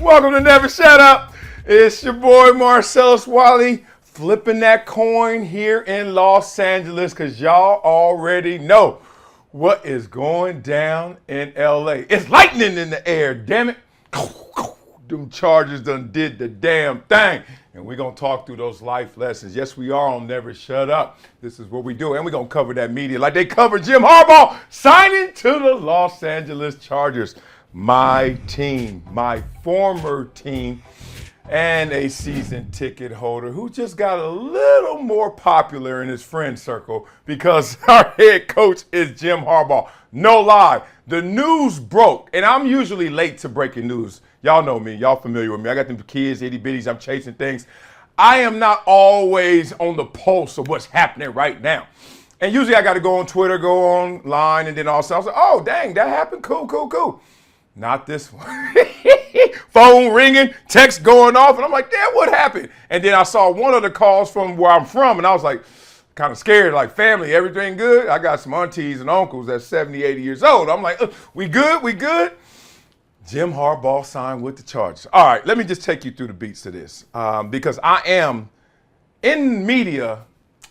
Welcome to Never Shut Up. It's your boy Marcellus Wiley flipping that coin here in Los Angeles because y'all already know what is going down in LA. It's lightning in the air, damn it. Them Chargers done did the damn thing. And we're going to talk through those life lessons. Yes, we are on Never Shut Up. This is what we do. And we're going to cover that media like they covered Jim Harbaugh signing to the Los Angeles Chargers. My team, my former team, and a season ticket holder who just got a little more popular in his friend circle because our head coach is Jim Harbaugh. No lie. The news broke, and I'm usually late to breaking news. Y'all know me. Y'all familiar with me. I got them kids, itty bitties. I'm chasing things. I am not always on the pulse of what's happening right now. And usually I got to go on Twitter, go online, and then also I was like, oh, dang, that happened. Cool. Not this one. Phone ringing, text going off, and I'm like, damn, what happened? And then I saw one of the calls from where I'm from, and I was like, kind of scared, like, family, everything good? I got some aunties and uncles that's 70, 80 years old. I'm like, we good? Jim Harbaugh signed with the Chargers. All right, let me just take you through the beats of this because I am, in media,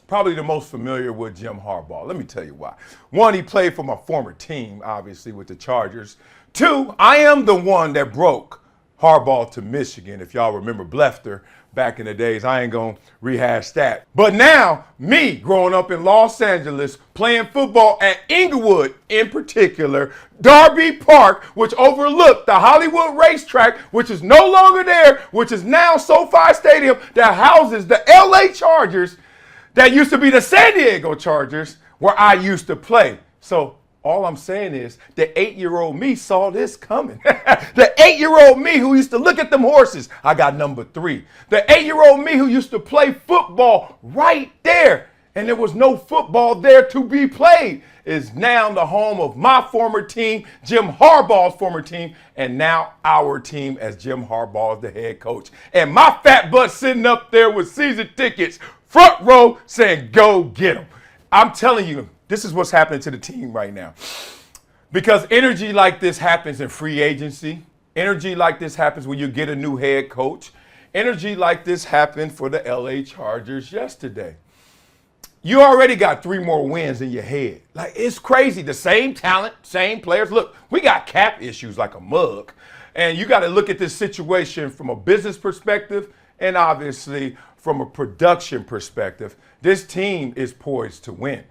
probably the most familiar with Jim Harbaugh. Let me tell you why. One, he played for my former team, obviously, with the Chargers. Two, I am the one that broke Harbaugh to Michigan, if y'all remember Blefter back in the days. I ain't going to rehash that. But now, me growing up in Los Angeles, playing football at Inglewood in particular, Darby Park, which overlooked the Hollywood racetrack, which is no longer there, which is now SoFi Stadium that houses the LA Chargers that used to be the San Diego Chargers where I used to play. So all I'm saying is the 8-year-old me saw this coming. The 8-year-old me who used to look at them horses, I got number 3. The 8-year-old me who used to play football right there, and there was no football there to be played, is now the home of my former team, Jim Harbaugh's former team, and now our team as Jim Harbaugh is the head coach. And my fat butt sitting up there with season tickets, front row, saying, go get them. I'm telling you, this is what's happening to the team right now. Because energy like this happens in free agency. Energy like this happens when you get a new head coach. Energy like this happened for the LA Chargers yesterday. You already got 3 more wins in your head. Like, it's crazy. The same talent, same players. Look, we got cap issues like a mug. And you got to look at this situation from a business perspective and obviously from a production perspective. This team is poised to win.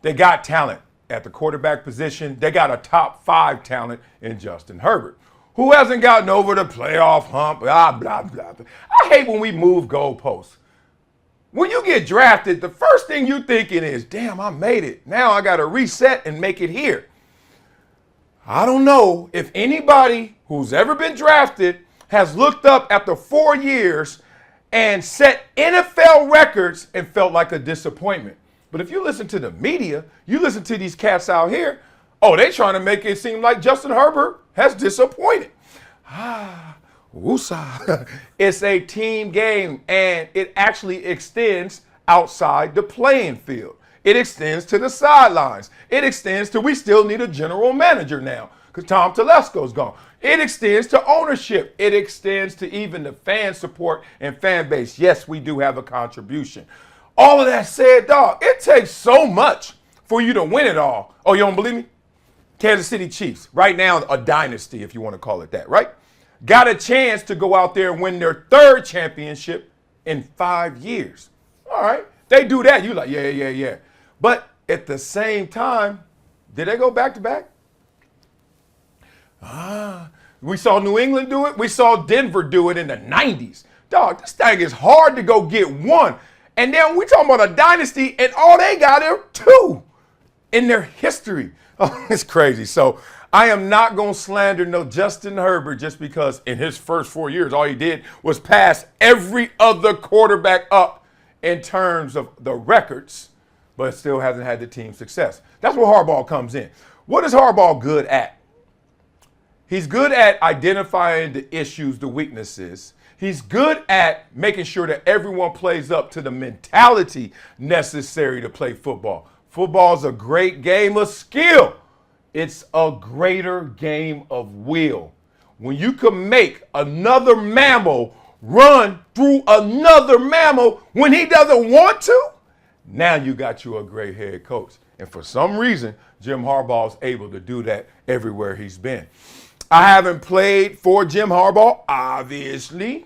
They got talent at the quarterback position. They got a top 5 talent in Justin Herbert, who hasn't gotten over the playoff hump, blah, blah, blah. I hate when we move goalposts. When you get drafted, the first thing you're thinking is, damn, I made it. Now I got to reset and make it here. I don't know if anybody who's ever been drafted has looked up after 4 years and set NFL records and felt like a disappointment. But if you listen to the media, you listen to these cats out here, oh, they trying to make it seem like Justin Herbert has disappointed. Woosah. It's a team game, and it actually extends outside the playing field. It extends to the sidelines. It extends to we still need a general manager now because Tom Telesco's gone. It extends to ownership. It extends to even the fan support and fan base. Yes, we do have a contribution. All of that said, dog, it takes so much for you to win it all. Oh, you don't believe me? Kansas City Chiefs, right now a dynasty, if you want to call it that, right? Got a chance to go out there and win their 3rd championship in 5 years. All right, they do that. You like, yeah. But at the same time, did they go back to back? We saw New England do it. We saw Denver do it in the 90s. Dog, this thing is hard to go get one. And then we talking about a dynasty, and all they got are 2 in their history. Oh, it's crazy. So I am not going to slander no Justin Herbert just because in his first 4 years, all he did was pass every other quarterback up in terms of the records, but still hasn't had the team success. That's where Harbaugh comes in. What is Harbaugh good at? He's good at identifying the issues, the weaknesses. He's good at making sure that everyone plays up to the mentality necessary to play football. Football is a great game of skill. It's a greater game of will. when you can make another mammal run through another mammal when he doesn't want to, now you got you a great head coach. And for some reason, Jim Harbaugh is able to do that everywhere he's been. I haven't played for Jim Harbaugh, obviously.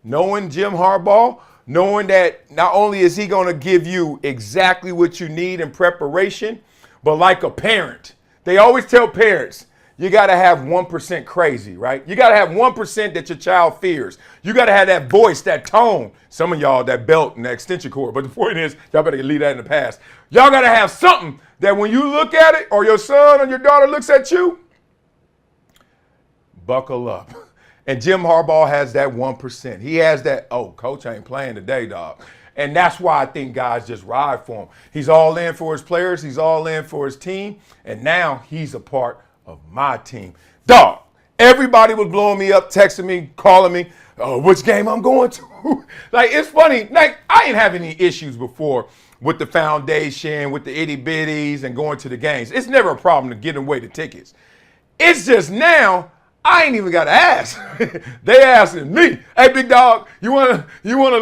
Knowing Jim Harbaugh, knowing that not only is he going to give you exactly what you need in preparation, but like a parent. They always tell parents, you got to have 1% crazy, right? You got to have 1% that your child fears. You got to have that voice, that tone. Some of y'all, that belt and that extension cord. But the point is, y'all better leave that in the past. Y'all got to have something that when you look at it or your son or your daughter looks at you, buckle up. And Jim Harbaugh has that 1%. He has that, oh, coach ain't playing today, dog. And that's why I think guys just ride for him. He's all in for his players. He's all in for his team. And now he's a part of my team. Dog, everybody was blowing me up, texting me, calling me, which game I'm going to. Like, it's funny. Like, I ain't having any issues before with the foundation, with the itty bitties and going to the games. It's never a problem to get away the tickets. It's just now, I ain't even got to ask. They asking me, hey, big dog, you wanna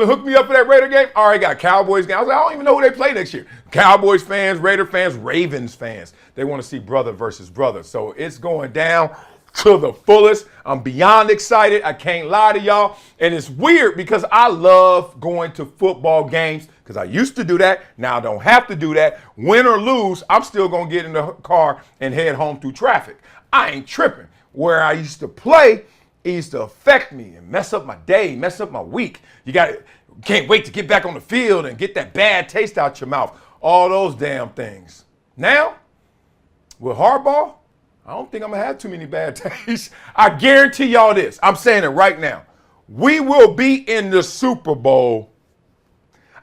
hook me up for that Raider game? All right, got Cowboys game. I was like, I don't even know who they play next year. Cowboys fans, Raider fans, Ravens fans. They want to see brother versus brother. So it's going down to the fullest. I'm beyond excited. I can't lie to y'all. And it's weird because I love going to football games because I used to do that. Now I don't have to do that. Win or lose, I'm still going to get in the car and head home through traffic. I ain't tripping. Where I used to play, it used to affect me and mess up my day, mess up my week. Can't wait to get back on the field and get that bad taste out your mouth. All those damn things. Now, with Harbaugh, I don't think I'm going to have too many bad tastes. I guarantee y'all this. I'm saying it right now. We will be in the Super Bowl.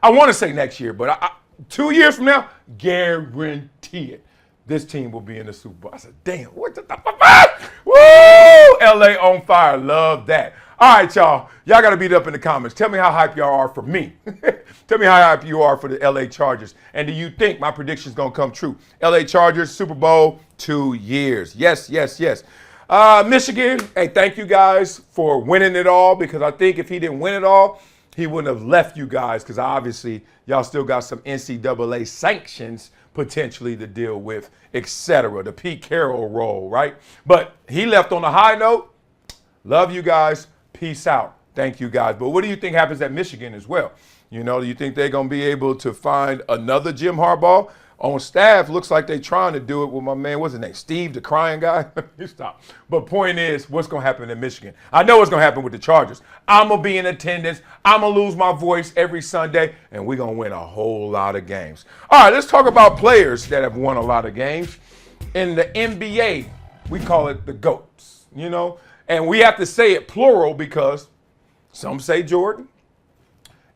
I want to say next year, but 2 years from now, guarantee it. This team will be in the Super Bowl. I said, damn, what the woo! LA on fire. Love that. All right, y'all. Y'all got to beat it up in the comments. Tell me how hype y'all are for me. Tell me how hype you are for the LA Chargers. And do you think my prediction is going to come true? LA Chargers, Super Bowl, 2 years. Yes, yes, yes. Michigan, hey, thank you guys for winning it all because I think if he didn't win it all, he wouldn't have left you guys because obviously y'all still got some NCAA sanctions potentially to deal with, etc. The Pete Carroll role, right? But he left on a high note. Love you guys. Peace out. Thank you guys. But what do you think happens at Michigan as well? You know, do you think they're going to be able to find another Jim Harbaugh? On staff, looks like they're trying to do it with my man, what's his name, Steve, the crying guy? You stop. But point is, what's going to happen in Michigan? I know what's going to happen with the Chargers. I'm going to be in attendance. I'm going to lose my voice every Sunday, and we're going to win a whole lot of games. All right, let's talk about players that have won a lot of games. In the NBA, we call it the GOATs, you know? And we have to say it plural because some say Jordan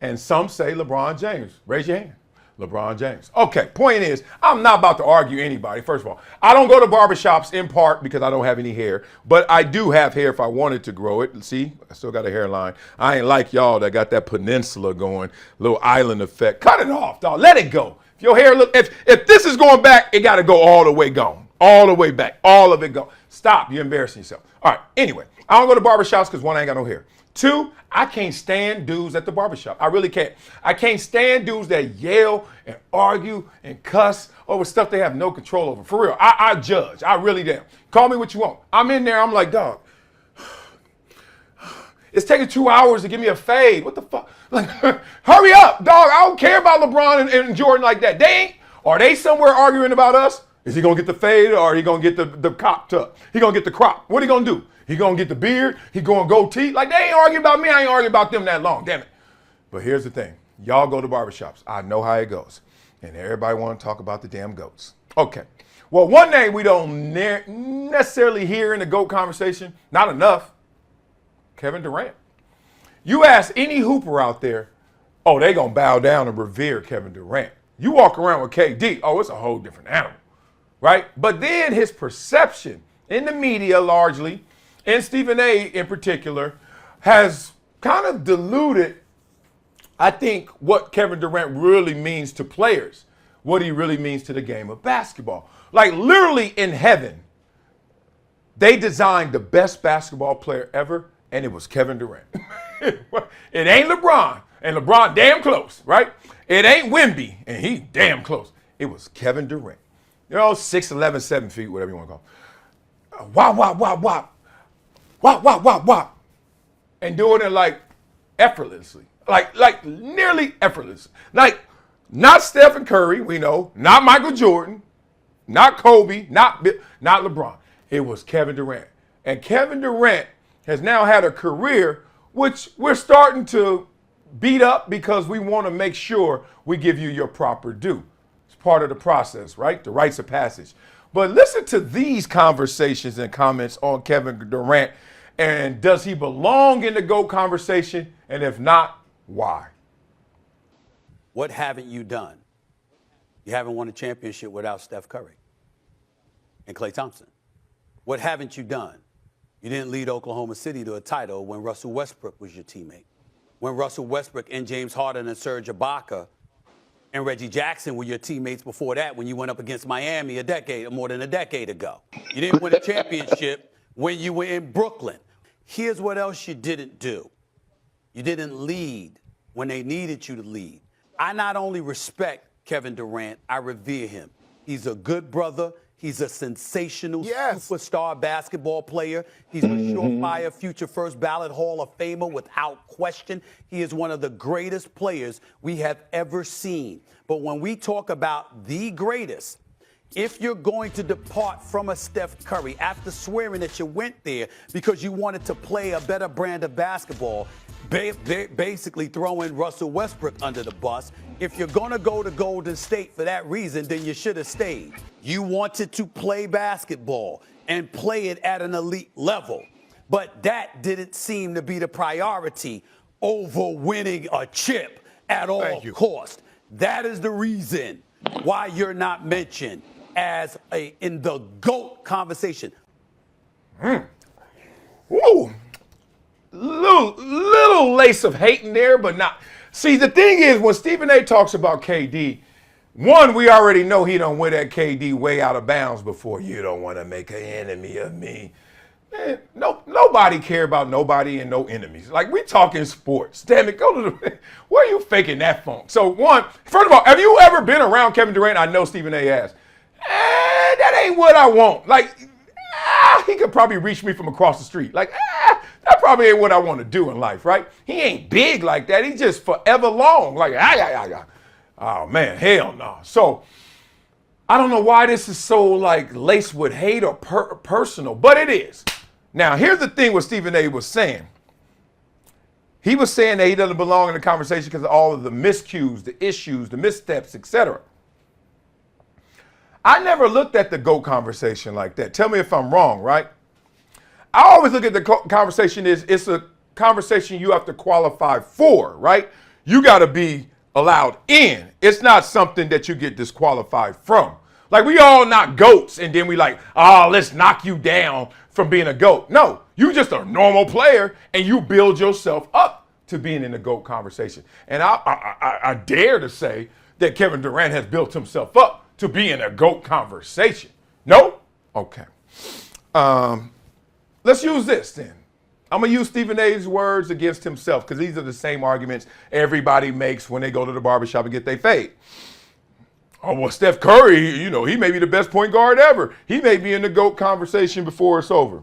and some say LeBron James. Raise your hand. LeBron James. Okay, point is, I'm not about to argue anybody. First of all, I don't go to barbershops in part because I don't have any hair, but I do have hair if I wanted to grow it. See, I still got a hairline. I ain't like y'all that got that peninsula going, little island effect. Cut it off, dog. Let it go. If your hair look, if this is going back, it got to go all the way gone. All the way back. All of it gone. Stop. You're embarrassing yourself. All right, anyway, I don't go to barbershops because one, I ain't got no hair. Two, I can't stand dudes at the barbershop. I really can't. I can't stand dudes that yell and argue and cuss over stuff they have no control over. For real, I judge. I really do. Call me what you want. I'm in there. I'm like, dog, it's taking 2 hours to give me a fade. What the fuck? Like, hurry up, dog. I don't care about LeBron and Jordan like that. They ain't. Are they somewhere arguing about us? Is he going to get the fade or are he going to get the cop tuck? He going to get the crop. What he going to do? He going to get the beard. He going to goatee. Like, they ain't arguing about me. I ain't arguing about them that long. Damn it. But here's the thing. Y'all go to barbershops. I know how it goes. And everybody want to talk about the damn goats. Okay. Well, one name we don't necessarily hear in the GOAT conversation, not enough, Kevin Durant. You ask any hooper out there, oh, they going to bow down and revere Kevin Durant. You walk around with KD, oh, it's a whole different animal, right? But then his perception in the media largely, and Stephen A. in particular, has kind of diluted, I think, what Kevin Durant really means to players, what he really means to the game of basketball. Like literally in heaven, They designed the best basketball player ever, and it was Kevin Durant. It ain't LeBron, and LeBron damn close, right? It ain't Wemby, and he damn close. It was Kevin Durant. You know, 6'11", 7 feet, whatever you want to call it. Wop, wop, wop, wop. Wop, wop, wop, wop. And doing it like effortlessly. Like nearly effortless. Like, not Stephen Curry, we know, not Michael Jordan, not Kobe, not LeBron. It was Kevin Durant. And Kevin Durant has now had a career which we're starting to beat up because we want to make sure we give you your proper due. It's part of the process, right? The rites of passage. But listen to these conversations and comments on Kevin Durant. And does he belong in the GOAT conversation? And if not, why? What haven't you done? You haven't won a championship without Steph Curry and Klay Thompson. What haven't you done? You didn't lead Oklahoma City to a title when Russell Westbrook was your teammate. When Russell Westbrook and James Harden and Serge Ibaka and Reggie Jackson were your teammates before that when you went up against Miami more than a decade ago. You didn't win a championship when you were in Brooklyn. Here's what else you didn't do. You didn't lead when they needed you to lead. I not only respect Kevin Durant, I revere him. He's a good brother. He's a sensational superstar basketball player. He's a surefire future first ballot Hall of Famer without question. He is one of the greatest players we have ever seen. But when we talk about the greatest, if you're going to depart from a Steph Curry after swearing that you went there because you wanted to play a better brand of basketball, basically throwing Russell Westbrook under the bus, if you're going to go to Golden State for that reason, then you should have stayed. You wanted to play basketball and play it at an elite level, but that didn't seem to be the priority over winning a chip at all costs. That is the reason why you're not mentioned as in the GOAT conversation. Woo! Little lace of hate in there, but not. See, the thing is, when Stephen A. talks about KD, one, we already know he don't wear that KD way out of bounds before. You don't want to make an enemy of me. Man, nobody care about nobody and no enemies. Like, we talking sports. Damn it, go to the. Where are you faking that funk? So, one, first of all, have you ever been around Kevin Durant? I know Stephen A. asked. That ain't what I want. Like, he could probably reach me from across the street. Like, that probably ain't what I want to do in life, right? He ain't big like that. He's just forever long. Like, oh, man, hell no. So, I don't know why this is so, like, laced with hate or personal, but it is. Now, here's the thing what Stephen A. was saying. He was saying that he doesn't belong in the conversation because of all of the miscues, the issues, the missteps, etc. I never looked at the GOAT conversation like that. Tell me if I'm wrong, right? I always look at the conversation as it's a conversation you have to qualify for, right? You got to be allowed in. It's not something that you get disqualified from. Like, we all not GOATs and then we like, let's knock you down from being a GOAT. No, you just a normal player and you build yourself up to being in the GOAT conversation. And I dare to say that Kevin Durant has built himself up to be in a GOAT conversation. No? Okay. Let's use this then. I'm going to use Stephen A.'s words against himself because these are the same arguments everybody makes when they go to the barbershop and get their fade. Oh, well, Steph Curry, he may be the best point guard ever. He may be in the GOAT conversation before it's over.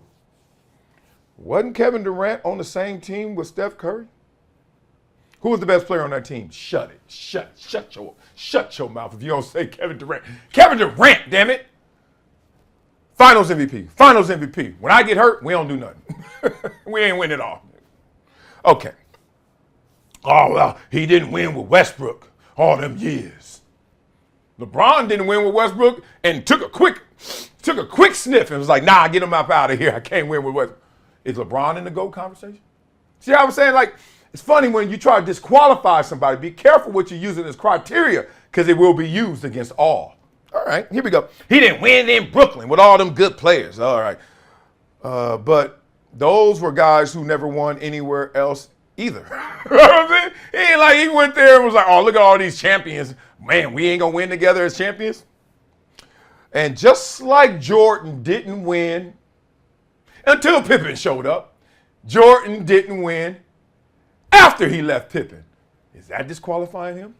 Wasn't Kevin Durant on the same team with Steph Curry? Who was the best player on that team? Shut it. Shut your mouth if you don't say Kevin Durant. Kevin Durant, damn it. Finals MVP. When I get hurt, we don't do nothing. We ain't win it all. Okay. Oh, well, he didn't win with Westbrook all them years. LeBron didn't win with Westbrook and took a quick sniff and was like, nah, get him up out of here. I can't win with Westbrook. Is LeBron in the GOAT conversation? See how I'm saying? Like, it's funny when you try to disqualify somebody. Be careful what you're using as criteria because it will be used against all. All right, here we go. He didn't win in Brooklyn with all them good players. All right. But those were guys who never won anywhere else either. You know what I'm saying? He ain't like he went there and was like, oh, look at all these champions. Man, we ain't going to win together as champions. And just like Jordan didn't win until Pippen showed up. Jordan didn't win after he left Pippen. Is that disqualifying him?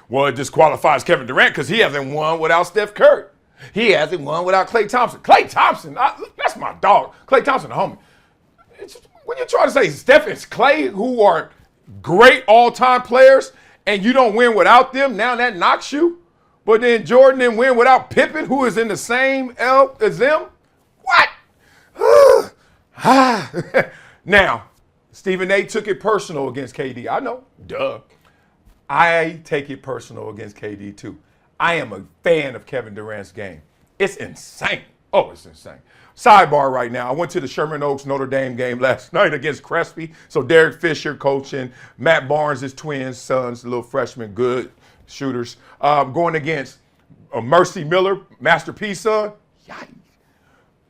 Well, it disqualifies Kevin Durant because he hasn't won without Steph Curry. He hasn't won without Klay Thompson. Klay Thompson, that's my dog. Klay Thompson, the homie. When you're trying to say Steph and Klay, who are great all-time players, and you don't win without them, now that knocks you. But then Jordan didn't win without Pippen, who is in the same elk as them. What? Now, Stephen A. took it personal against KD. I know, duh. I take it personal against KD too. I am a fan of Kevin Durant's game. It's insane. Oh, it's insane. Sidebar right now. I went to the Sherman Oaks Notre Dame game last night against Crespi. So Derek Fisher coaching, Matt Barnes, his twin sons, little freshman, good shooters, going against Mercy Miller, Master P son. Yikes.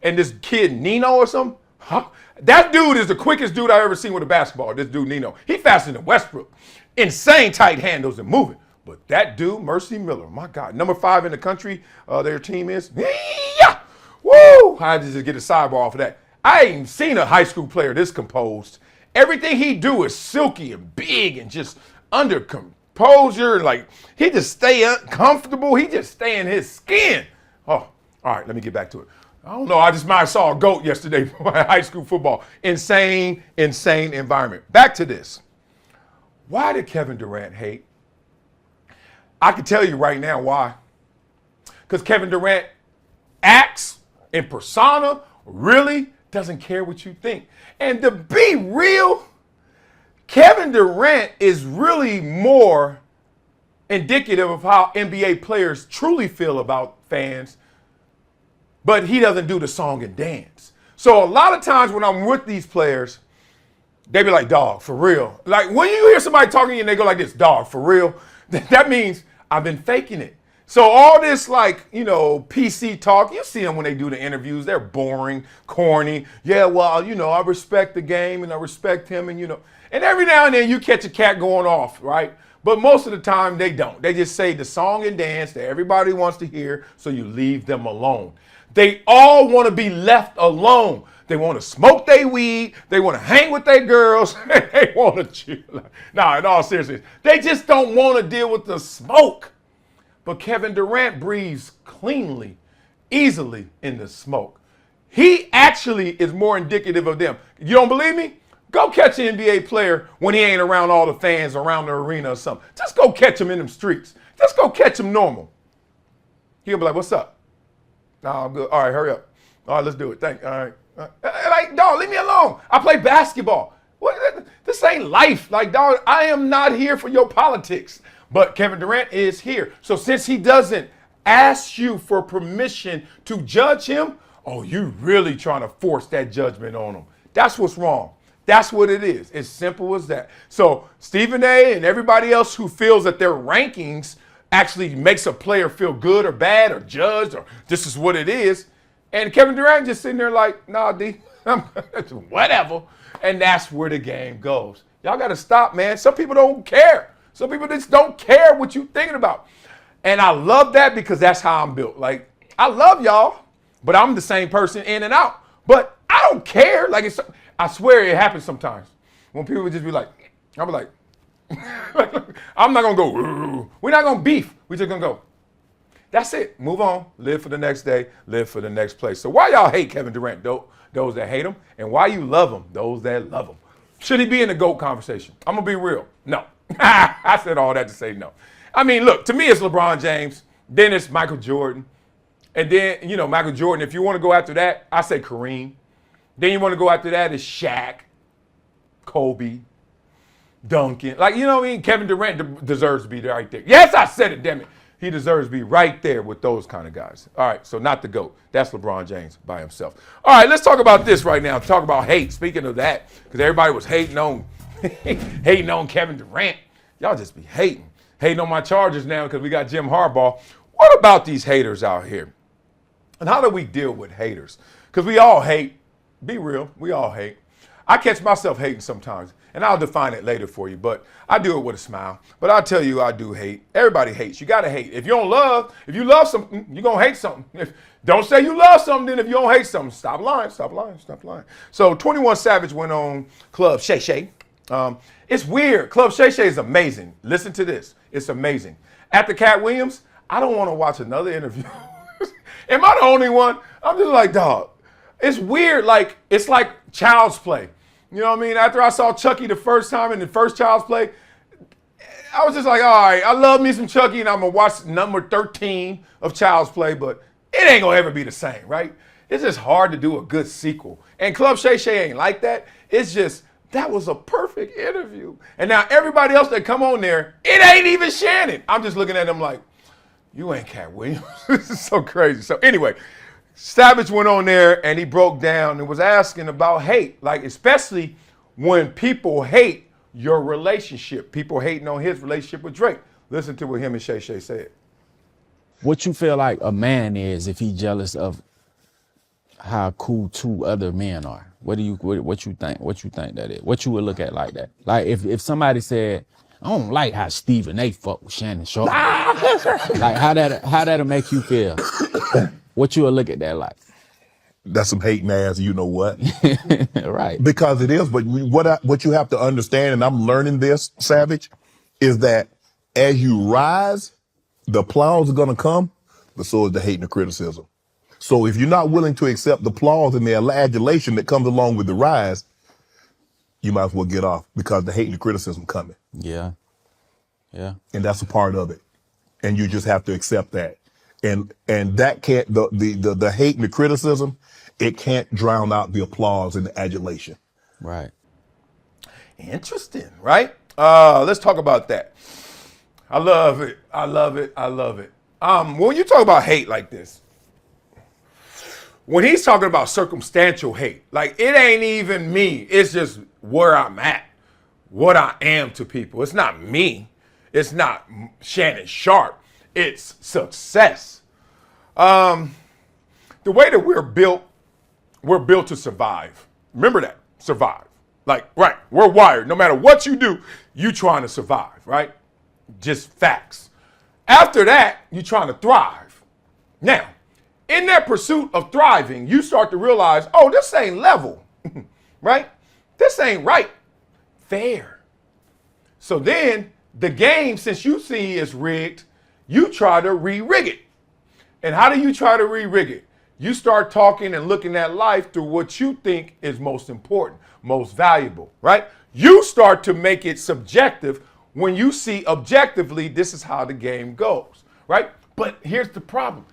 And this kid Nino or something. Huh? That dude is the quickest dude I've ever seen with a basketball. This dude Nino. He faster than Westbrook. Insane tight handles and moving. But that dude, Mercy Miller, my God, number 5 in the country, their team is. Yeah! Woo! I had to just get a sidebar off of that. I ain't seen a high school player this composed. Everything he do is silky and big and just under composure. Like, he just stay comfortable. He just stay in his skin. Oh, all right, let me get back to it. I don't know. I just might have saw a GOAT yesterday for high school football. Insane environment. Back to this. Why did Kevin Durant hate? I can tell you right now why. Because Kevin Durant acts in persona, really doesn't care what you think. And to be real, Kevin Durant is really more indicative of how NBA players truly feel about fans, but he doesn't do the song and dance. So a lot of times when I'm with these players, they be like, dog, for real. Like when you hear somebody talking to you and they go like this, dog, for real, that means I've been faking it. So all this like, PC talk, you see them when they do the interviews, they're boring, corny. Yeah, well, I respect the game and I respect him and and every now and then you catch a cat going off, right? But most of the time they don't. They just say the song and dance that everybody wants to hear, so you leave them alone. They all want to be left alone. They want to smoke their weed. They want to hang with their girls. They want to chill. Nah, in all seriousness, they just don't want to deal with the smoke. But Kevin Durant breathes cleanly, easily in the smoke. He actually is more indicative of them. You don't believe me? Go catch an NBA player when he ain't around all the fans around the arena or something. Just go catch him in them streets. Just go catch him normal. He'll be like, what's up? No, I'm good. All right, hurry up. All right, let's do it. Thank you. All right. Like, dog, leave me alone. I play basketball. This ain't life. Like, dog, I am not here for your politics. But Kevin Durant is here. So since he doesn't ask you for permission to judge him, oh, you really trying to force that judgment on him. That's what's wrong. That's what it is. It's simple as that. So Stephen A. and everybody else who feels that their rankings actually makes a player feel good or bad or judged or this is what it is. And Kevin Durant just sitting there like, nah, D, whatever. And that's where the game goes. Y'all got to stop, man. Some people don't care. Some people just don't care what you're thinking about. And I love that because that's how I'm built. Like, I love y'all, but I'm the same person in and out. But I don't care. Like, I swear it happens sometimes. When people would just be like, I'll be like, I'm not going to go, ooh. We're not going to beef. We're just going to go. That's it. Move on. Live for the next day. Live for the next place. So why y'all hate Kevin Durant? Those that hate him. And why you love him? Those that love him. Should he be in the GOAT conversation? I'm going to be real. No. I said all that to say no. I mean, look, to me it's LeBron James. Then it's Michael Jordan. And then, Michael Jordan, if you want to go after that, I say Kareem. Then you want to go after that is Shaq, Kobe, Duncan. Like, you know what I mean? Kevin Durant deserves to be right there. Yes, I said it, damn it. He deserves to be right there with those kind of guys. All right, so not the GOAT. That's LeBron James by himself. All right, let's talk about this right now. Talk about hate. Speaking of that, because everybody was hating on Kevin Durant. Y'all just be hating. Hating on my Chargers now because we got Jim Harbaugh. What about these haters out here? And how do we deal with haters? Because we all hate. Be real. We all hate. I catch myself hating sometimes. And I'll define it later for you, but I do it with a smile. But I'll tell you, I do hate. Everybody hates. You got to hate. If you love something, you're going to hate something. Don't say you love something, then if you don't hate something, stop lying. So 21 Savage went on Club Shay Shay. It's weird. Club Shay Shay is amazing. Listen to this. It's amazing. After Cat Williams, I don't want to watch another interview. Am I the only one? I'm just like, dog. It's weird. Like, it's like Child's Play. You know what I mean? After I saw Chucky the first time in the first Child's Play, I was just like, all right, I love me some Chucky, and I'm going to watch number 13 of Child's Play, but it ain't going to ever be the same, right? It's just hard to do a good sequel. And Club Shay Shay ain't like that. It's just, that was a perfect interview. And now everybody else that come on there, it ain't even Shannon. I'm just looking at them like, you ain't Cat Williams. This is so crazy. So anyway, Savage went on there and he broke down and was asking about hate, like especially when people hate your relationship. People hating on his relationship with Drake. Listen to what him and Shay Shay said. What you feel like a man is if he jealous of how cool two other men are? What you think? What you think that is? What you would look at like that? Like if somebody said, I don't like how Stephen A. fuck with Shannon Sharp. Like how that'll make you feel? What you would look at that like? That's some hating ass, you know what? Right. Because it is, but what you have to understand, and I'm learning this, Savage, is that as you rise, the applause are gonna come, but so is the hate and the criticism. So if you're not willing to accept the applause and the adulation that comes along with the rise, you might as well get off because the hate and the criticism coming. Yeah. Yeah. And that's a part of it. And you just have to accept that. And that can't, the hate and the criticism, it can't drown out the applause and the adulation. Right. Interesting, right? Let's talk about that. I love it. When you talk about hate like this, when he's talking about circumstantial hate, like it ain't even me. It's just where I'm at, what I am to people. It's not me. It's not Shannon Sharp. It's success. The way that we're built to survive. Remember that, survive. Like, right, we're wired. No matter what you do, you trying to survive, right? Just facts. After that, you trying to thrive. Now, in that pursuit of thriving, you start to realize, oh, this ain't level, right? This ain't right, fair. So then the game, since you see it's rigged, you try to re-rig it. And how do you try to re-rig it? You start talking and looking at life through what you think is most important, most valuable, right? You start to make it subjective when you see objectively, this is how the game goes, right? But here's the problem.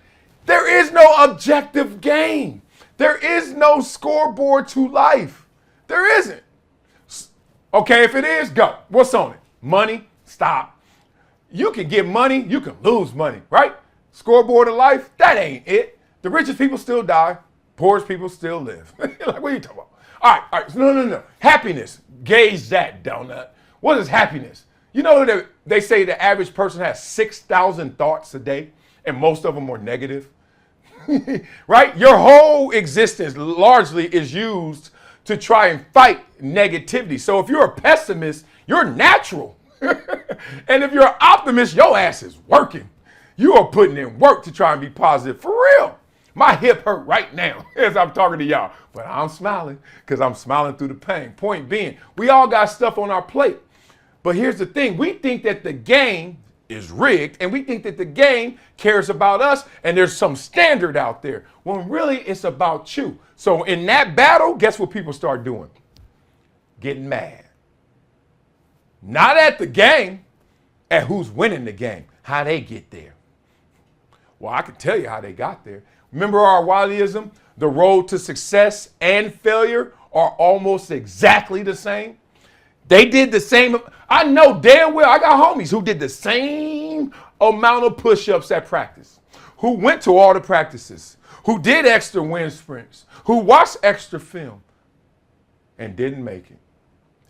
There is no objective game. There is no scoreboard to life. There isn't. Okay, if it is, go. What's on it? Money? Stop. You can get money, you can lose money, right? Scoreboard of life, that ain't it. The richest people still die, poorest people still live. Like, what are you talking about? All right, no. Happiness, gauge that, donut. What is happiness? You know that they say the average person has 6,000 thoughts a day, and most of them are negative, right? Your whole existence largely is used to try and fight negativity. So if you're a pessimist, you're natural. And if you're an optimist, your ass is working. You are putting in work to try and be positive. For real. My hip hurt right now as I'm talking to y'all, but I'm smiling because I'm smiling through the pain. Point being, we all got stuff on our plate. But here's the thing. We think that the game is rigged, and we think that the game cares about us, and there's some standard out there, when really it's about you. So in that battle, guess what people start doing? Getting mad. Not at the game, at who's winning the game, how they get there. Well, I can tell you how they got there. Remember our Wileyism? The road to success and failure are almost exactly the same. They did the same. I know damn well I got homies who did the same amount of push-ups at practice, who went to all the practices, who did extra wind sprints, who watched extra film and didn't make it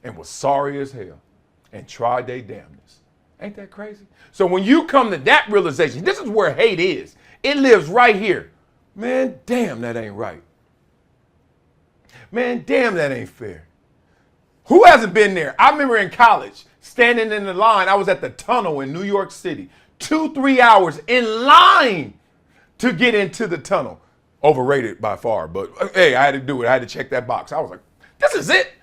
and was sorry as hell and tried their damnness. Ain't that crazy? So when you come to that realization, this is where hate is. It lives right here. Man, damn, that ain't right. Man, damn, that ain't fair. Who hasn't been there? I remember in college, standing in the line. I was at the tunnel in New York City, 2-3 hours in line to get into the tunnel. Overrated by far, but hey, I had to do it. I had to check that box. I was like, this is it.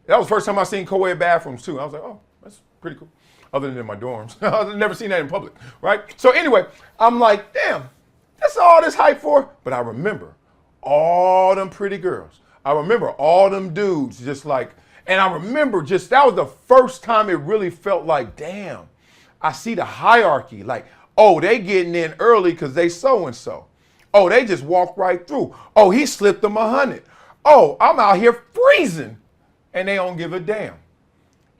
That was the first time I seen co-ed bathrooms too. I was like, oh, that's pretty cool. Other than in my dorms. I've never seen that in public, right? So anyway, I'm like, damn, that's all this hype for? But I remember all them pretty girls. I remember all them dudes just like, and I remember just, that was the first time it really felt like, damn, I see the hierarchy. Like, oh, they getting in early because they so-and-so. Oh, they just walked right through. Oh, he slipped them 100. Oh, I'm out here freezing. And they don't give a damn.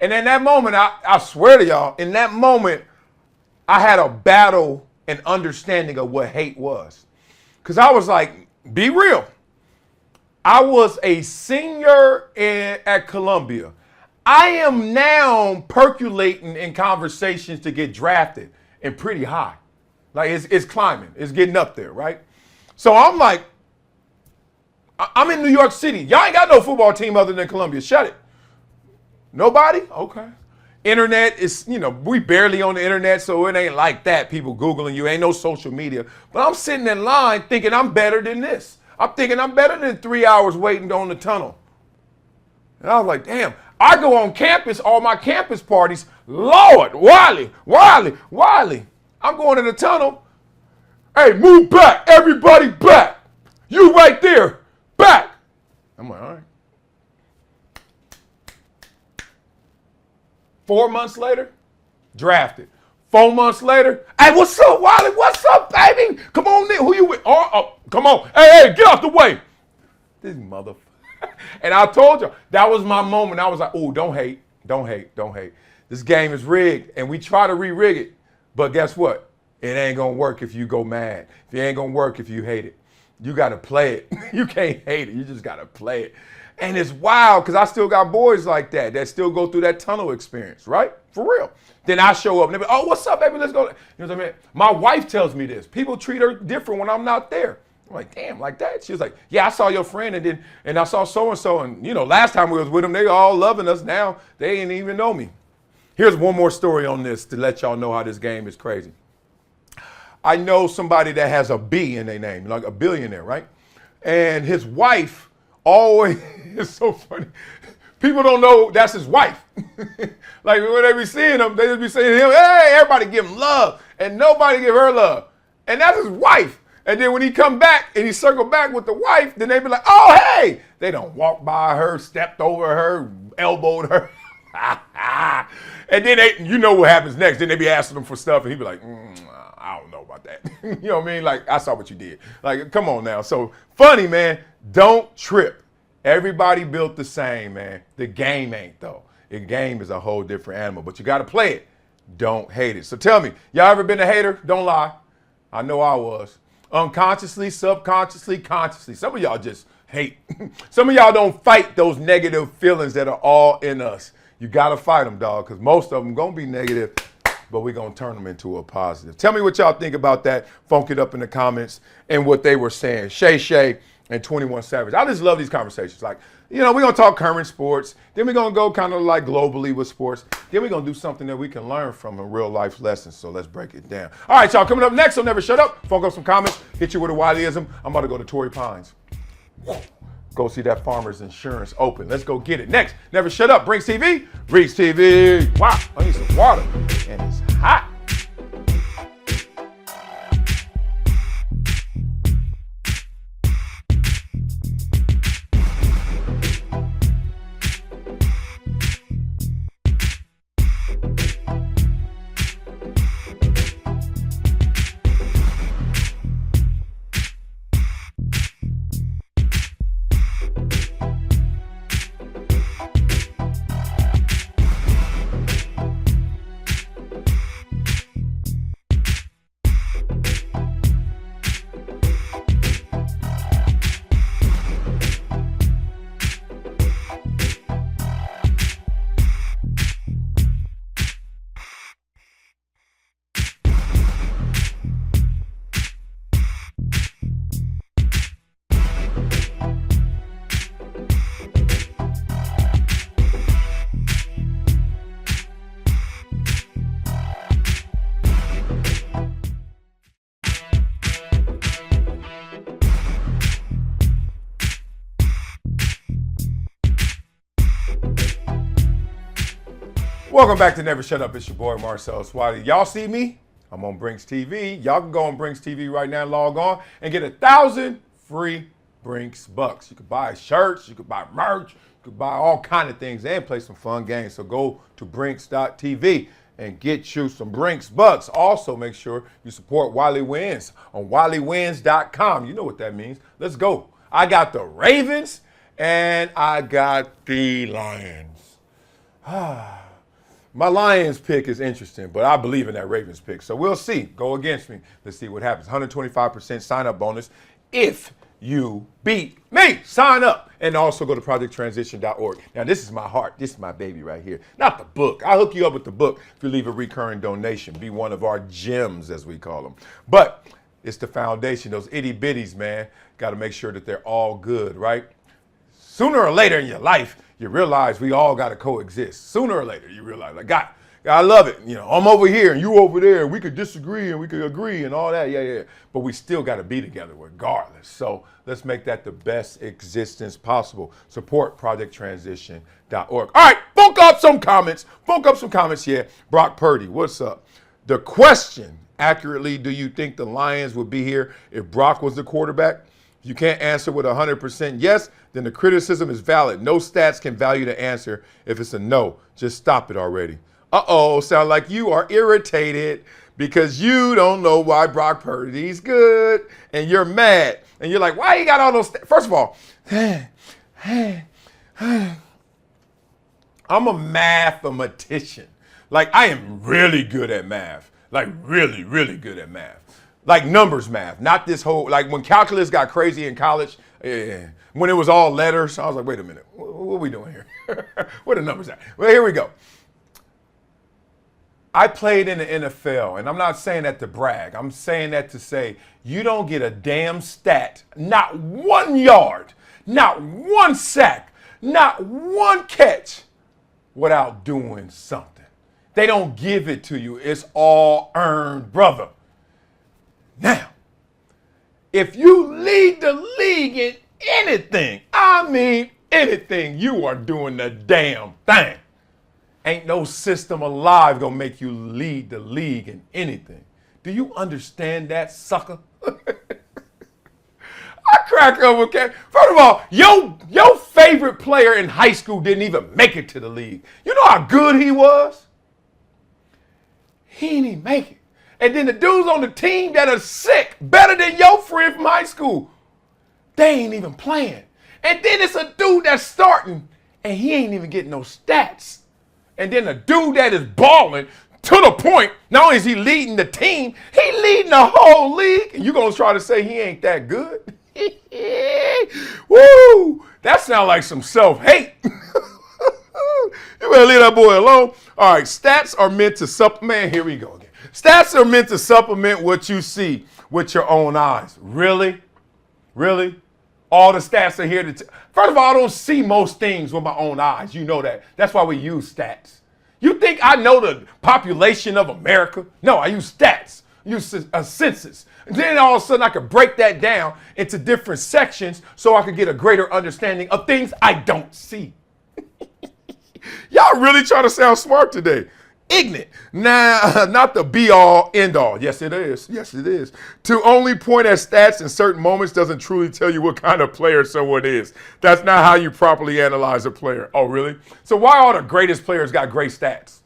And in that moment, I swear to y'all, in that moment, I had a battle and understanding of what hate was. Because I was like, be real. I was a senior at Columbia. I am now percolating in conversations to get drafted and pretty high. Like it's climbing, it's getting up there, right? So I'm like, I'm in New York City. Y'all ain't got no football team other than Columbia. Shut it. Nobody? Okay. Internet is, we barely on the internet, so it ain't like that. People Googling you. Ain't no social media. But I'm sitting in line thinking I'm better than this. I'm thinking I'm better than 3 hours waiting on the tunnel. And I was like, damn. I go on campus, all my campus parties. Lord, Wiley. I'm going to the tunnel. Hey, move back. Everybody back. You right there. Back. I'm like, all right. 4 months later, drafted. 4 months later, hey, what's up, Wiley? What's up, baby? Come on, Nick. Who you with? Oh, come on. Hey, get off the way. This motherfucker. And I told you, that was my moment. I was like, oh, don't hate. This game is rigged, and we try to re-rig it. But guess what? It ain't going to work if you go mad. It ain't going to work if you hate it. You got to play it. You can't hate it. You just got to play it. And it's wild because I still got boys like that still go through that tunnel experience, right? For real. Then I show up and they be, oh, what's up, baby? Let's go. You know what I mean? My wife tells me this. People treat her different when I'm not there. I'm like, damn, like that? She was like, yeah, I saw your friend and I saw so-and-so. And, last time we was with them, they all loving us. Now they ain't even know me. Here's one more story on this to let y'all know how this game is crazy. I know somebody that has a B in their name, like a billionaire, right? And his wife always, it's so funny. People don't know that's his wife. Like when they be seeing him, they just be saying to him, hey, everybody give him love. And nobody give her love. And that's his wife. And then when he come back and he circle back with the wife, then they be like, oh, hey. They don't walk by her, stepped over her, elbowed her. And then what happens next. Then they be asking him for stuff and he be like, I don't know about that. You know what I mean? Like, I saw what you did. Like, come on now. So funny, man. Don't trip. Everybody built the same, man. The game ain't, though. The game is a whole different animal, but you got to play it. Don't hate it. So tell me, y'all ever been a hater? Don't lie. I know I was. Unconsciously, subconsciously, consciously. Some of y'all just hate. Some of y'all don't fight those negative feelings that are all in us. You got to fight them, dog, because most of them going to be negative, but we're going to turn them into a positive. Tell me what y'all think about that. Funk it up in the comments and what they were saying. Shay Shay and 21 Savage. I just love these conversations. Like, we're going to talk current sports. Then we're going to go kind of like globally with sports. Then we're going to do something that we can learn from in real life lessons. So let's break it down. All right, y'all. Coming up next, so never shut up. Funk up some comments. Hit you with a Wileyism. I'm about to go to Torrey Pines. Go see that Farmers Insurance open. Let's go get it. Next, never shut up. Brinks TV. Reach TV. Wow, I need some water. And it's hot. Welcome back to Never Shut Up. It's your boy Marcellus Wiley. Y'all see me? I'm on Brinks TV. Y'all can go on Brinks TV right now, log on, and get 1,000 free Brinks bucks. You can buy shirts, you can buy merch, you can buy all kind of things, and play some fun games. So go to Brinks.tv and get you some Brinks bucks. Also, make sure you support Wiley Wins on WileyWins.com. You know what that means. Let's go. I got the Ravens and I got the Lions. My Lions pick is interesting, but I believe in that Ravens pick. So we'll see. Go against me. Let's see what happens. 125% sign-up bonus if you beat me. Sign up. And also go to projecttransition.org. Now, this is my heart. This is my baby right here. Not the book. I'll hook you up with the book if you leave a recurring donation. Be one of our gems, as we call them. But it's the foundation. Those itty-bitties, man. Got to make sure that they're all good, right? Sooner or later in your life, you realize we all got to coexist. Sooner or later, you realize, like, God, I love it. You know, I'm over here and you over there, and we could disagree and we could agree and all that. Yeah. But we still got to be together regardless. So let's make that the best existence possible. Support projecttransition.org. All right, funk up some comments. Yeah. Brock Purdy, what's up? The question, accurately, do you think the Lions would be here if Brock was the quarterback? If you can't answer with 100% yes, then the criticism is valid. No stats can value the answer if it's a no. Just stop it already. Uh-oh, sound like you are irritated because you don't know why Brock Purdy's good and you're mad. And you're like, why you got all those stats? First of all, I'm a mathematician. Like, I am really good at math. Like, really, really good at math. Like numbers math, not this whole, like when calculus got crazy in college, when it was all letters, I was like, wait a minute, what are we doing here? Where the numbers at? Well, here we go. I played in the NFL, and I'm not saying that to brag. I'm saying that to say you don't get a damn stat, not 1 yard, not 1 sack, not 1 catch without doing something. They don't give it to you. It's all earned, brother. Now, if you lead the league in anything, I mean anything, you are doing the damn thing. Ain't no system alive gonna make you lead the league in anything. Do you understand that, sucker? I crack up, okay? First of all, your favorite player in high school didn't even make it to the league. You know how good he was? He didn't even make it. And then the dudes on the team that are sick, better than your friend from high school, they ain't even playing. And then it's a dude that's starting, and he ain't even getting no stats. And then a dude that is balling to the point, not only is he leading the team, he leading the whole league. And you gonna try to say he ain't that good? Woo! That sounds like some self-hate. You better leave that boy alone. All right, stats are meant to supplement. Here we go again. Stats are meant to supplement what you see with your own eyes. Really? Really? All the stats are here to first of all, I don't see most things with my own eyes. You know that. That's why we use stats. You think I know the population of America? No, I use stats. I use a census. And then all of a sudden I could break that down into different sections so I could get a greater understanding of things I don't see. Y'all really trying to sound smart today. Ignorant. Nah, not the be-all, end-all. Yes, it is. Yes, it is. To only point at stats in certain moments doesn't truly tell you what kind of player someone is. That's not how you properly analyze a player. Oh, really? So why all the greatest players got great stats?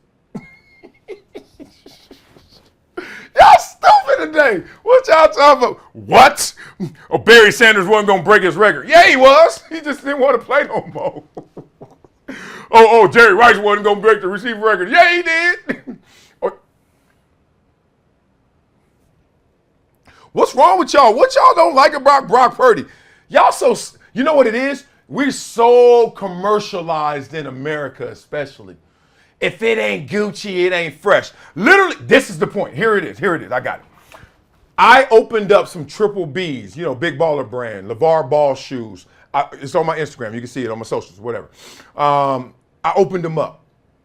Y'all stupid today. What y'all talking about? What? Oh, Barry Sanders wasn't going to break his record. Yeah, he was. He just didn't want to play no more. Oh, Jerry Rice wasn't going to break the receiver record. Yeah, he did. What's wrong with y'all? What y'all don't like about Brock Purdy? Y'all you know what it is? We're so commercialized in America, especially. If it ain't Gucci, it ain't fresh. Literally, this is the point. Here it is. I got it. I opened up some triple Bs, Big Baller brand, LeVar Ball shoes. It's on my Instagram. You can see it on my socials, whatever. I opened them up.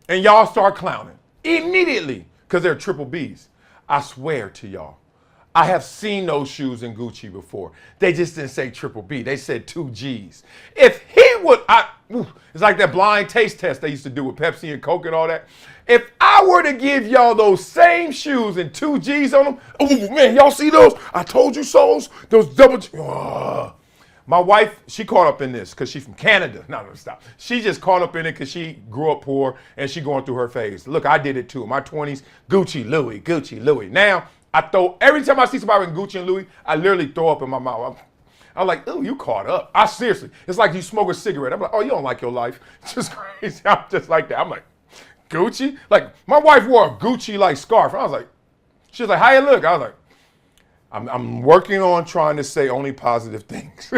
And y'all start clowning immediately because they're triple Bs. I swear to y'all, I have seen those shoes in Gucci before. They just didn't say triple B. They said 2 Gs. If he would, It's like that blind taste test they used to do with Pepsi and Coke and all that. If I were to give y'all those same shoes and 2 G's on them, oh man, y'all see those? I told you so's. Those double G. My wife, she caught up in this because she's from Canada. No, stop. She just caught up in it because she grew up poor and she going through her phase. Look, I did it too. In my 20s, Gucci, Louis, Gucci, Louis. Now, every time I see somebody in Gucci and Louis, I literally throw up in my mouth. I'm like, oh, you caught up. I seriously, it's like you smoke a cigarette. I'm like, oh, you don't like your life. It's just crazy. I'm just like that. I'm like, Gucci? Like, my wife wore a Gucci like scarf. I was like, she was like, how you look? I was like, I'm working on trying to say only positive things.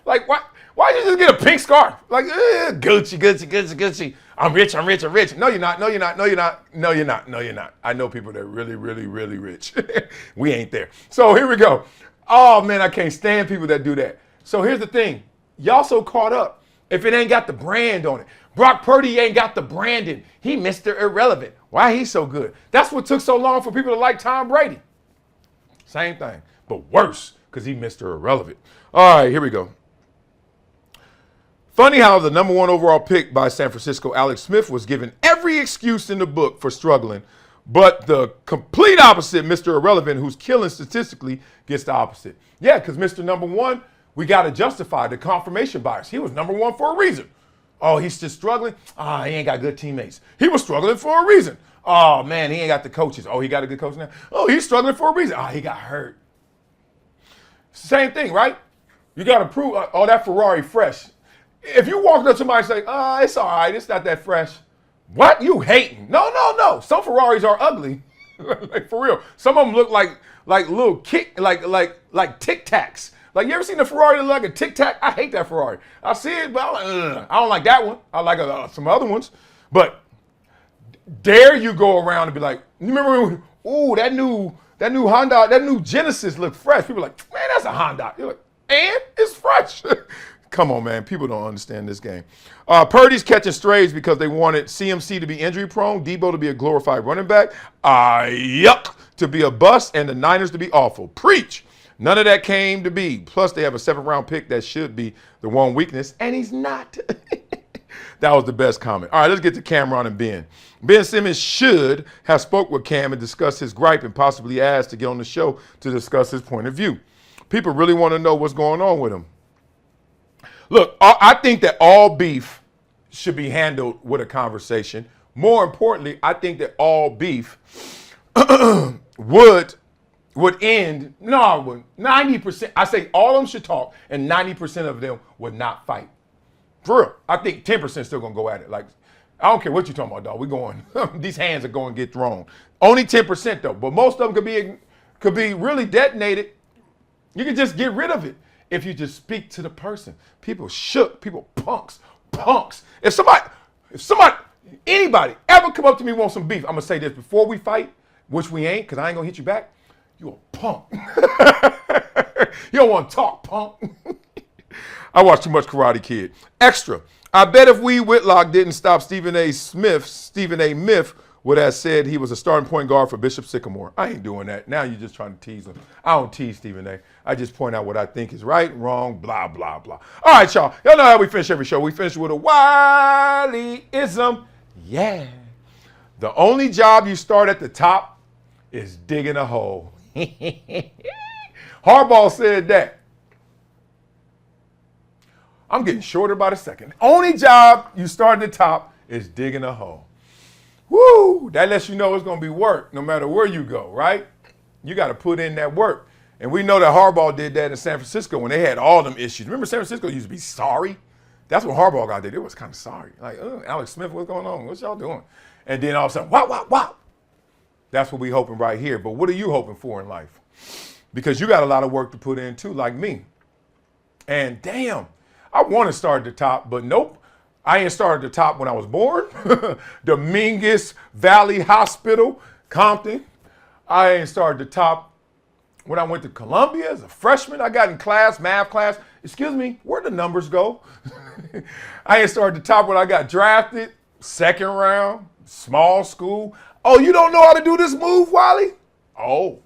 Like, why'd you just get a pink scarf? Like, Gucci, Gucci, Gucci, Gucci. I'm rich, I'm rich, I'm rich. No, you're not. No, you're not. No, you're not. No, you're not. No, you're not. I know people that are really, really, really rich. We ain't there. So here we go. Oh, man, I can't stand people that do that. So here's the thing. Y'all so caught up if it ain't got the brand on it. Brock Purdy ain't got the branding. He Mr. Irrelevant. Why he so good? That's what took so long for people to like Tom Brady. Same thing, but worse because he Mr. Irrelevant. All right, here we go. Funny how the number 1 overall pick by San Francisco, Alex Smith, was given every excuse in the book for struggling, but the complete opposite, Mr. Irrelevant, who's killing statistically, gets the opposite. Yeah, because Mr. Number 1, we got to justify the confirmation bias. He was number 1 for a reason. Oh, he's just struggling? He ain't got good teammates. He was struggling for a reason. Oh, man, he ain't got the coaches. Oh, he got a good coach now? Oh, he's struggling for a reason. Oh, he got hurt. Same thing, right? You got to prove, oh, that Ferrari fresh. If you walk up to somebody and say, it's all right, it's not that fresh. What? You hating? No. Some Ferraris are ugly. Like, for real. Some of them look like little like Tic Tacs. Like, you ever seen a Ferrari that look like a Tic Tac? I hate that Ferrari. I see it, but I'm like, I don't like that one. I like some other ones. But dare you go around and be like, you remember when, that new Honda, that new Genesis looked fresh. People are like, man, that's a Honda. You're like, and it's fresh. Come on, man. People don't understand this game. Purdy's catching strays because they wanted CMC to be injury prone, Debo to be a glorified running back, yuck, to be a bust, and the Niners to be awful. Preach. None of that came to be. Plus, they have a 7th round pick that should be the one weakness, and he's not. That was the best comment. All right, let's get to Cameron and Ben. Ben Simmons should have spoke with Cam and discussed his gripe and possibly asked to get on the show to discuss his point of view. People really want to know what's going on with him. Look, I think that all beef should be handled with a conversation. More importantly, I think that all beef would end, no, it wouldn't. 90%, I say all of them should talk, and 90% of them would not fight. For real. I think 10% still gonna go at it. Like, I don't care what you're talking about, dog. We going, these hands are going to get thrown. Only 10% though, but most of them could be really detonated. You can just get rid of it if you just speak to the person. People shook, people punks. If anybody ever come up to me and want some beef, I'm gonna say this before we fight, which we ain't, because I ain't gonna hit you back. You a punk. You don't want to talk, punk. I watch too much Karate Kid. Extra. I bet if Whitlock didn't stop Stephen A. Myth would have said he was a starting point guard for Bishop Sycamore. I ain't doing that. Now you're just trying to tease him. I don't tease Stephen A. I just point out what I think is right, wrong, blah, blah, blah. All right, y'all. Y'all know how we finish every show. We finish with a Wileyism. Yeah. The only job you start at the top is digging a hole. Harbaugh said that. I'm getting shorter by the second. Only job you start at the top is digging a hole. Woo! That lets you know it's going to be work no matter where you go, right? You got to put in that work. And we know that Harbaugh did that in San Francisco when they had all them issues. Remember San Francisco used to be sorry? That's what Harbaugh got there. It was kind of sorry. Like, Alex Smith, what's going on? What y'all doing? And then all of a sudden, wow. That's what we hoping right here. But what are you hoping for in life? Because you got a lot of work to put in too, like me. And damn, I want to start at the top, but nope. I ain't started at the top when I was born. Dominguez Valley Hospital, Compton. I ain't started at the top when I went to Columbia as a freshman. I got in class, math class. Excuse me, where'd the numbers go? I ain't started at the top when I got drafted, 2nd round, small school. Oh, you don't know how to do this move, Wiley? Oh.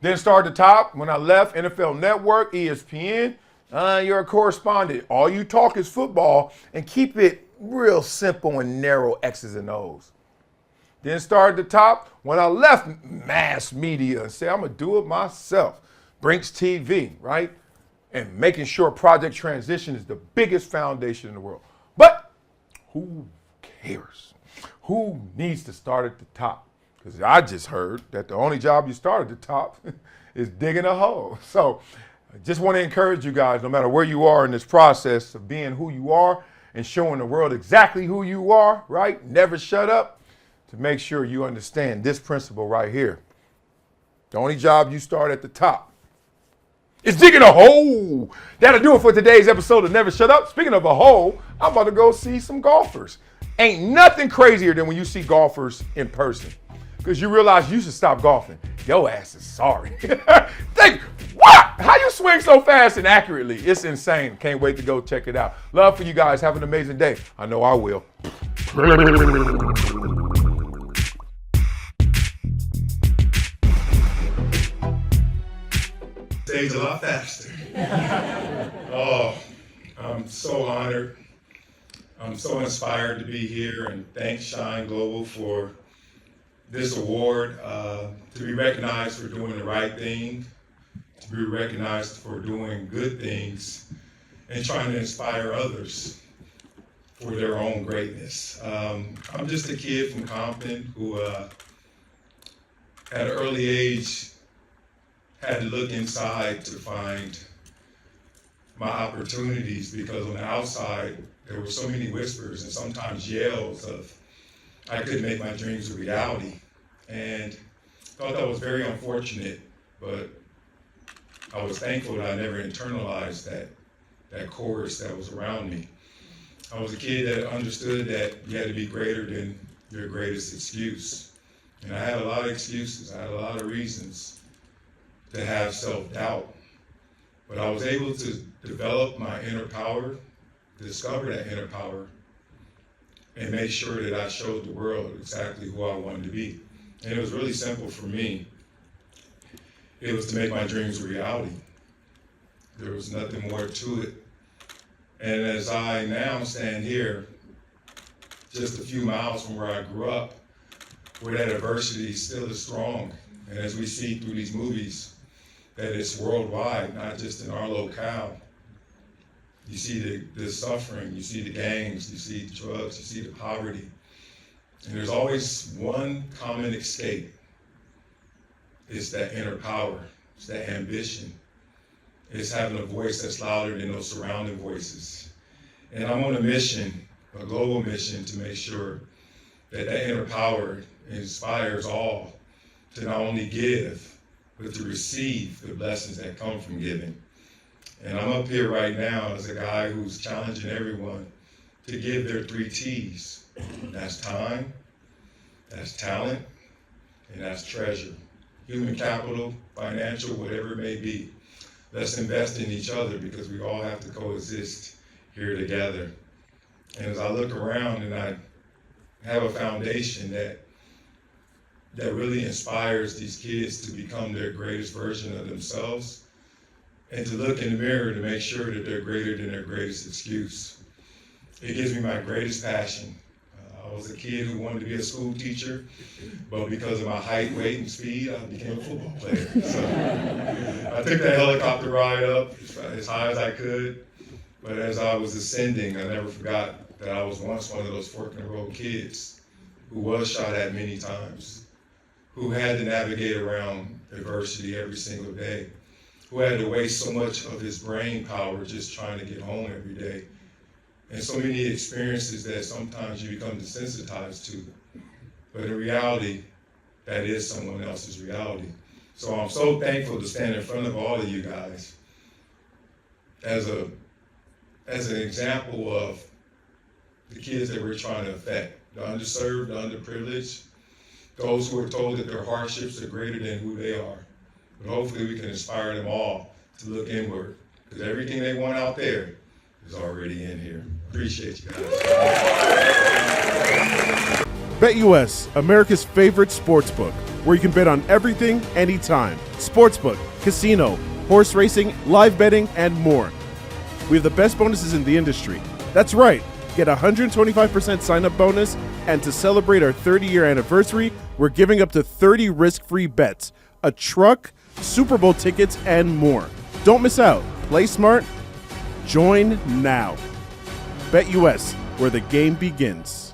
Then started at the top when I left NFL Network, ESPN. You're a correspondent. All you talk is football and keep it real simple and narrow X's and O's. Then start at the top. When I left mass media and said, I'm going to do it myself. Brinks TV, right? And making sure Project Transition is the biggest foundation in the world. But who cares? Who needs to start at the top? Because I just heard that the only job you start at the top is digging a hole. So I just want to encourage you guys, no matter where you are in this process of being who you are and showing the world exactly who you are, right? Never shut up, to make sure you understand this principle right here. The only job you start at the top is digging a hole. That'll do it for today's episode of Never Shut Up. Speaking of a hole, I'm about to go see some golfers. Ain't nothing crazier than when you see golfers in person, because you realize you should stop golfing. Your ass is sorry. Think, what? How you swing so fast and accurately? It's insane. Can't wait to go check it out. Love for you guys. Have an amazing day. I know I will. Stage a lot faster. Oh, I'm so honored. I'm so inspired to be here, and thanks Shine Global for this award, to be recognized for doing the right thing, to be recognized for doing good things, and trying to inspire others for their own greatness. I'm just a kid from Compton who, at an early age, had to look inside to find my opportunities, because on the outside, there were so many whispers and sometimes yells of I couldn't make my dreams a reality. And thought that was very unfortunate, but I was thankful that I never internalized that chorus that was around me. I was a kid that understood that you had to be greater than your greatest excuse. And I had a lot of excuses. I had a lot of reasons to have self-doubt. But I was able to develop my inner power, discover that inner power, and make sure that I showed the world exactly who I wanted to be. And it was really simple for me. It was to make my dreams a reality. There was nothing more to it. And as I now stand here, just a few miles from where I grew up, where that adversity still is strong. And as we see through these movies, that it's worldwide, not just in our locale. You see the suffering, you see the gangs, you see the drugs, you see the poverty. And there's always one common escape. It's that inner power, it's that ambition. It's having a voice that's louder than those surrounding voices. And I'm on a mission, a global mission, to make sure that that inner power inspires all to not only give, but to receive the blessings that come from giving. And I'm up here right now as a guy who's challenging everyone to give their 3 T's. That's time, that's talent, and that's treasure. Human capital, financial, whatever it may be. Let's invest in each other, because we all have to coexist here together. And as I look around and I have a foundation that really inspires these kids to become their greatest version of themselves, and to look in the mirror to make sure that they're greater than their greatest excuse. It gives me my greatest passion. I was a kid who wanted to be a school teacher, but because of my height, weight, and speed, I became a football player. So I took that helicopter ride up as high as I could, but as I was ascending, I never forgot that I was once one of those fork-in-the-road kids who was shot at many times, who had to navigate around adversity every single day, who had to waste so much of his brain power just trying to get home every day. And so many experiences that sometimes you become desensitized to. But in reality, that is someone else's reality. So I'm so thankful to stand in front of all of you guys as an example of the kids that we're trying to affect, the underserved, the underprivileged, those who are told that their hardships are greater than who they are. But hopefully we can inspire them all to look inward, because everything they want out there is already in here. Appreciate you guys. BetUS, America's favorite sportsbook, where you can bet on everything, anytime. Sportsbook, casino, horse racing, live betting, and more. We have the best bonuses in the industry. That's right. Get a 125% sign-up bonus, and to celebrate our 30-year anniversary, we're giving up to 30 risk-free bets, a truck, Super Bowl tickets, and more. Don't miss out. Play smart. Join now. BetUS, where the game begins.